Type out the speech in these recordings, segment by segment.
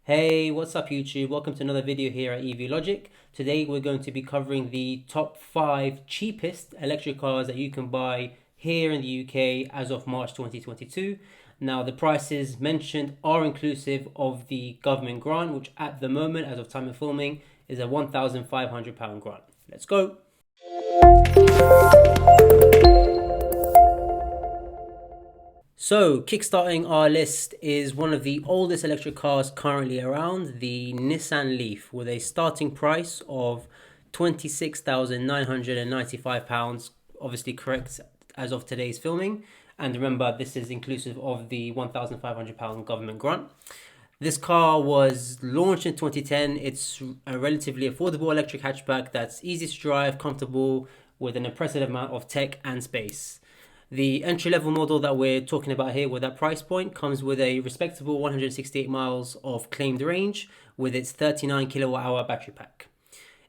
Hey, what's up YouTube? Welcome to another video here at EV Logic. Today we're going to be covering the top 5 cheapest electric cars that you can buy here in the UK as of March 2022. Now the prices mentioned are inclusive of the government grant, which at the moment, as of time of filming, is a £1,500 grant. Let's go! So, kickstarting our list is one of the oldest electric cars currently around, the Nissan Leaf, with a starting price of £26,995, obviously correct as of today's filming. And remember, this is inclusive of the £1,500 government grant. This car was launched in 2010. It's a relatively affordable electric hatchback that's easy to drive, comfortable, with an impressive amount of tech and space. The entry-level model that we're talking about here with that price point comes with a respectable 168 miles of claimed range with its 39 kilowatt-hour battery pack.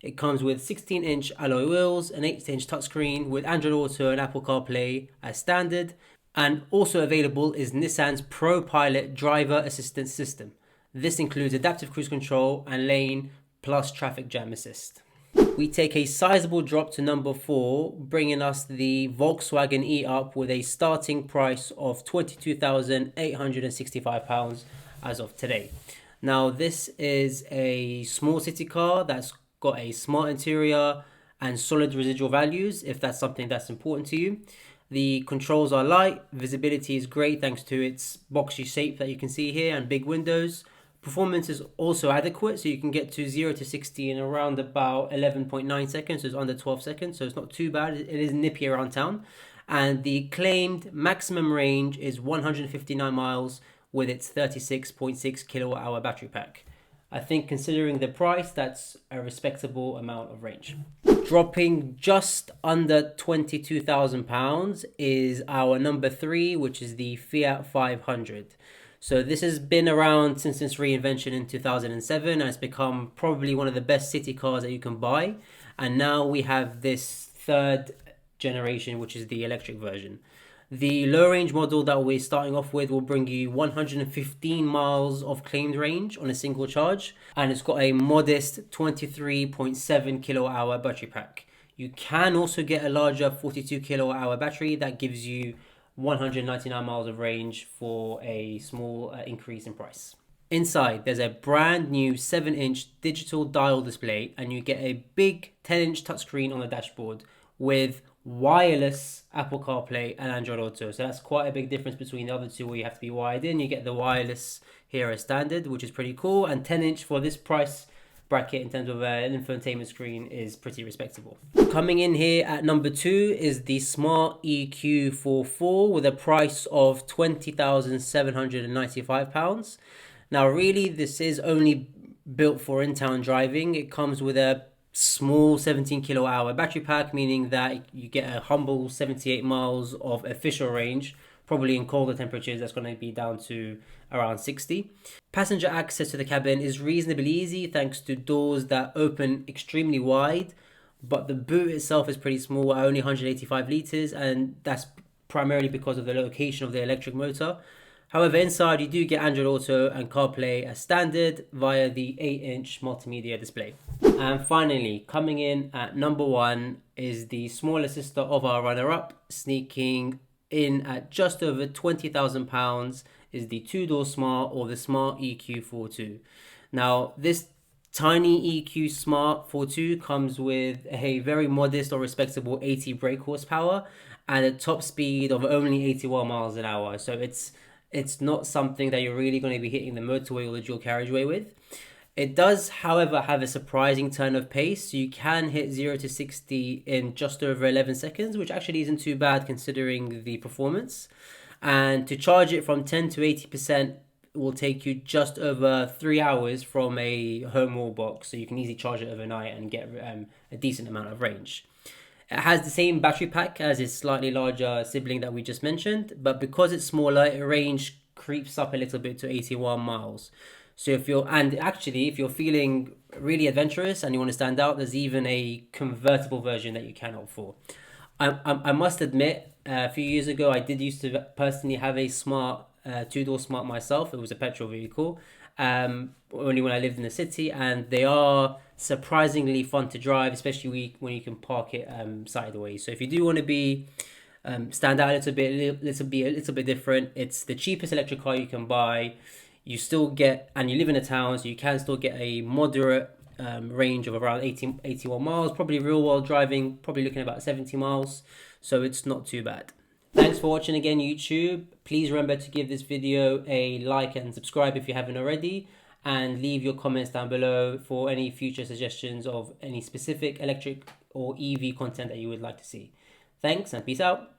It comes with 16-inch alloy wheels, an 8-inch touchscreen with Android Auto and Apple CarPlay as standard, and also available is Nissan's ProPilot driver assistance system. This includes adaptive cruise control and lane plus traffic jam assist. We take a sizable drop to number 4, bringing us the Volkswagen e-up with a starting price of £22,865 as of today. Now this is a small city car that's got a smart interior and solid residual values, if that's something that's important to you. The controls are light, visibility is great thanks to its boxy shape that you can see here and big windows. Performance is also adequate, so you can get to 0 to 60 in around about 11.9 seconds, so it's under 12 seconds, so it's not too bad. It is nippy around town. And the claimed maximum range is 159 miles with its 36.6 kilowatt-hour battery pack. I think considering the price, that's a respectable amount of range. Dropping just under £22,000 is our number 3, which is the Fiat 500. So this has been around since its reinvention in 2007 and it's become probably one of the best city cars that you can buy. And now we have this third generation, which is the electric version. The low range model that we're starting off with will bring you 115 miles of claimed range on a single charge. And it's got a modest 23.7 kilowatt hour battery pack. You can also get a larger 42 kilowatt hour battery that gives you 199 miles of range for a small increase in price. Inside, there's a brand new 7-inch digital dial display and you get a big 10-inch touchscreen on the dashboard with wireless Apple CarPlay and Android Auto. So that's quite a big difference between the other two where you have to be wired in. You get the wireless here as standard, which is pretty cool. And 10-inch for this price bracket in terms of an infotainment screen is pretty respectable. Coming in here at number 2 is the Smart EQ forfour with a price of £20,795. Now really this is only built for in-town driving. It comes with a small 17 kilowatt hour battery pack, meaning that you get a humble 78 miles of official range. Probably in colder temperatures, that's going to be down to around 60. Passenger access to the cabin is reasonably easy thanks to doors that open extremely wide, but the boot itself is pretty small at only 185 litres, and that's primarily because of the location of the electric motor. However, inside you do get Android Auto and CarPlay as standard via the 8-inch multimedia display. And finally, coming in at number 1 is the smaller sister of our runner-up, sneaking in at just over £20,000 is the 2-door Smart or the Smart EQ fortwo. Now this tiny EQ Smart fortwo comes with a very modest or respectable 80 brake horsepower and a top speed of only 81 miles an hour. So it's not something that you're really going to be hitting the motorway or the dual carriageway with. It does, however, have a surprising turn of pace. So you can hit 0 to 60 in just over 11 seconds, which actually isn't too bad considering the performance. And to charge it from 10 to 80% will take you just over 3 hours from a home wall box. So you can easily charge it overnight and get a decent amount of range. It has the same battery pack as its slightly larger sibling that we just mentioned, but because it's smaller, range creeps up a little bit to 81 miles. So if you're feeling really adventurous and you want to stand out, there's even a convertible version that you can opt for. I must admit, a few years ago, I did used to personally have a smart 2-door Smart myself. It was a petrol vehicle, only when I lived in the city, and they are surprisingly fun to drive, especially when you can park it sideways. So if you do want to be stand out a little bit different, it's the cheapest electric car you can buy. You still get, and you live in a town, so you can still get a moderate range of around 81 miles. Probably real world driving, probably looking at about 70 miles. So it's not too bad. Thanks for watching again, YouTube. Please remember to give this video a like and subscribe if you haven't already. And leave your comments down below for any future suggestions of any specific electric or EV content that you would like to see. Thanks and peace out.